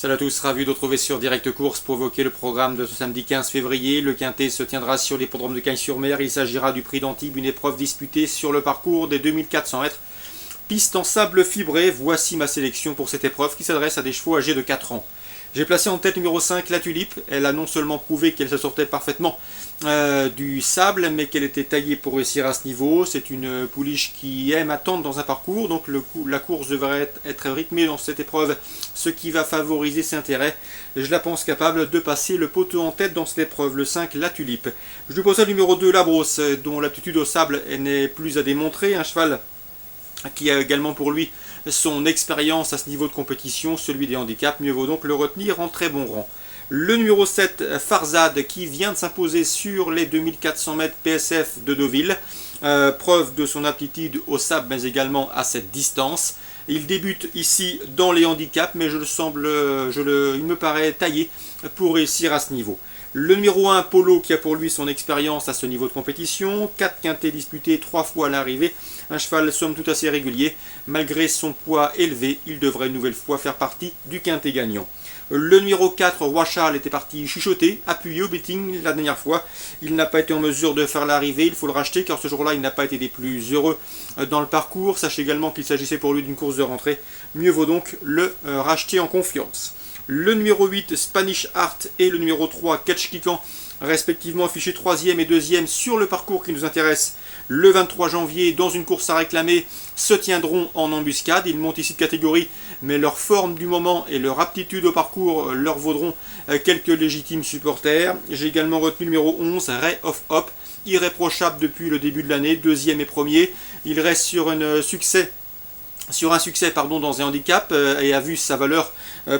Salut à tous, ravi de retrouver sur Direct Course pour évoquer le programme de ce samedi 15 février. Le quintet se tiendra sur l'hippodrome de Cagnes-sur-Mer. Il s'agira du prix d'Antibes, une épreuve disputée sur le parcours des 2400 mètres. Piste en sable fibré, voici ma sélection pour cette épreuve qui s'adresse à des chevaux âgés de 4 ans. J'ai placé en tête numéro 5 la Tulipe. Elle a non seulement prouvé qu'elle se sortait parfaitement du sable, mais qu'elle était taillée pour réussir à ce niveau. C'est une pouliche qui aime attendre dans un parcours, donc la course devrait être rythmée dans cette épreuve, ce qui va favoriser ses intérêts. Je la pense capable de passer le poteau en tête dans cette épreuve, le 5 la Tulipe. Je lui possède le numéro 2 la Brosse, dont l'aptitude au sable n'est plus à démontrer, un cheval qui a également pour lui son expérience à ce niveau de compétition, celui des handicaps, mieux vaut donc le retenir en très bon rang. Le numéro 7, Farzad, qui vient de s'imposer sur les 2400 mètres PSF de Deauville, preuve de son aptitude au sable, mais également à cette distance. Il débute ici dans les handicaps, mais il me paraît taillé pour réussir à ce niveau. Le numéro 1, Polo, qui a pour lui son expérience à ce niveau de compétition, 4 quintets disputés 3 fois à l'arrivée, un cheval somme toute assez régulier, malgré son poids élevé, il devrait une nouvelle fois faire partie du quintet gagnant. Le numéro 4, Roi Charles, était parti chuchoter, appuyé au betting la dernière fois. Il n'a pas été en mesure de faire l'arrivée, il faut le racheter car ce jour-là il n'a pas été des plus heureux dans le parcours. Sachez également qu'il s'agissait pour lui d'une course de rentrée, mieux vaut donc le racheter en confiance. Le numéro 8, Spanish Art, et le numéro 3, Catch Kikan, respectivement affichés 3e et 2e sur le parcours qui nous intéresse le 23 janvier dans une course à réclamer, se tiendront en embuscade. Ils montent ici de catégorie, mais leur forme du moment et leur aptitude au parcours leur vaudront quelques légitimes supporters. J'ai également retenu le numéro 11, Ray of Hope, irréprochable depuis le début de l'année, 2e et 1er. Il reste sur un succès dans un handicap et a vu sa valeur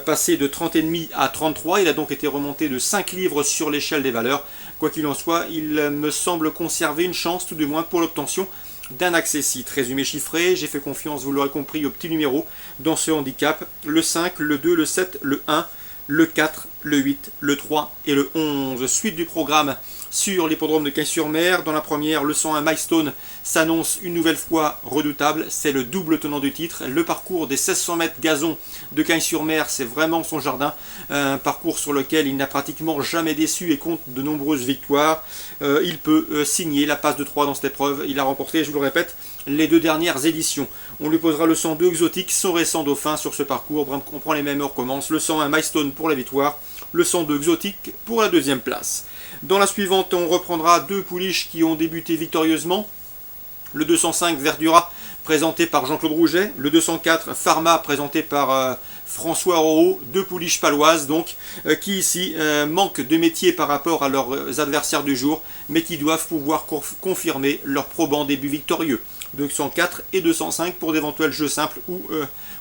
passer de 30,5 à 33. Il a donc été remonté de 5 livres sur l'échelle des valeurs. Quoi qu'il en soit, il me semble conserver une chance tout du moins pour l'obtention d'un accessit. Résumé chiffré, j'ai fait confiance, vous l'aurez compris, au petit numéro dans ce handicap. Le 5, le 2, le 7, le 1, le 4, le 8, le 3 et le 11. Suite du programme sur l'hippodrome de Cagnes-sur-Mer. Dans la première, le 101 Milestone s'annonce une nouvelle fois redoutable. C'est le double tenant du titre. Le parcours des 1600 mètres gazon de Cagnes-sur-Mer, c'est vraiment son jardin. Un parcours sur lequel il n'a pratiquement jamais déçu et compte de nombreuses victoires. Il peut signer la passe de 3 dans cette épreuve. Il a remporté, je vous le répète, les 2 dernières éditions. On lui posera le 102 Exotique, son récent dauphin sur ce parcours. On prend les mêmes heures, commence. Le 101 Milestone pour la victoire. Le 102 Exotique pour la 2e place. Dans la suivante, on reprendra 2 pouliches qui ont débuté victorieusement. Le 205 Verdura, présenté par Jean-Claude Rouget. Le 204 Pharma, présenté par François Rohaut. 2 pouliches paloises, donc, qui ici manquent de métier par rapport à leurs adversaires du jour, mais qui doivent pouvoir confirmer leur probant début victorieux. 204 et 205 pour d'éventuels jeux simples ou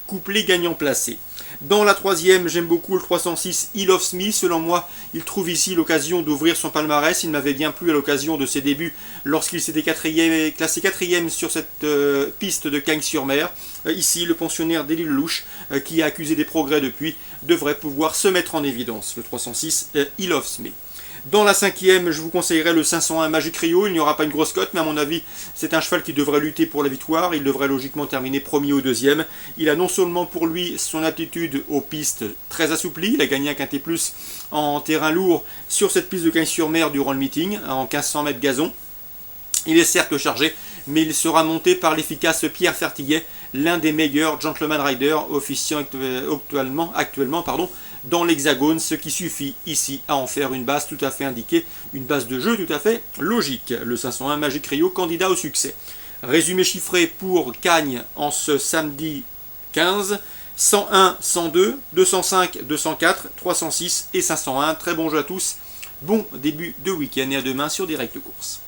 couplets gagnants placés. Dans la 3e, j'aime beaucoup le 306 Hill of Smith. Selon moi, il trouve ici l'occasion d'ouvrir son palmarès. Il m'avait bien plu à l'occasion de ses débuts lorsqu'il s'était classé 4e sur cette piste de Cagnes-sur-Mer. Ici, le pensionnaire d'Élie Lelouch, qui a accusé des progrès depuis, devrait pouvoir se mettre en évidence. Le 306 Hill of Smith. Dans la 5e, je vous conseillerais le 501 Magic Rio. Il n'y aura pas une grosse cote, mais à mon avis, c'est un cheval qui devrait lutter pour la victoire. Il devrait logiquement terminer premier ou 2e. Il a non seulement pour lui son aptitude aux pistes très assouplies. Il a gagné un quintet plus en terrain lourd sur cette piste de Cagnes-sur-Mer durant le meeting, en 1500 mètres gazon. Il est certes chargé, mais il sera monté par l'efficace Pierre Fertillet, l'un des meilleurs gentleman riders officiant actuellement dans l'Hexagone, ce qui suffit ici à en faire une base tout à fait indiquée, une base de jeu tout à fait logique. Le 501 Magic Rio, candidat au succès. Résumé chiffré pour Cagnes en ce samedi 15, 101, 102, 205, 204, 306 et 501. Très bon jeu à tous, bon début de week-end et à demain sur Direct Course.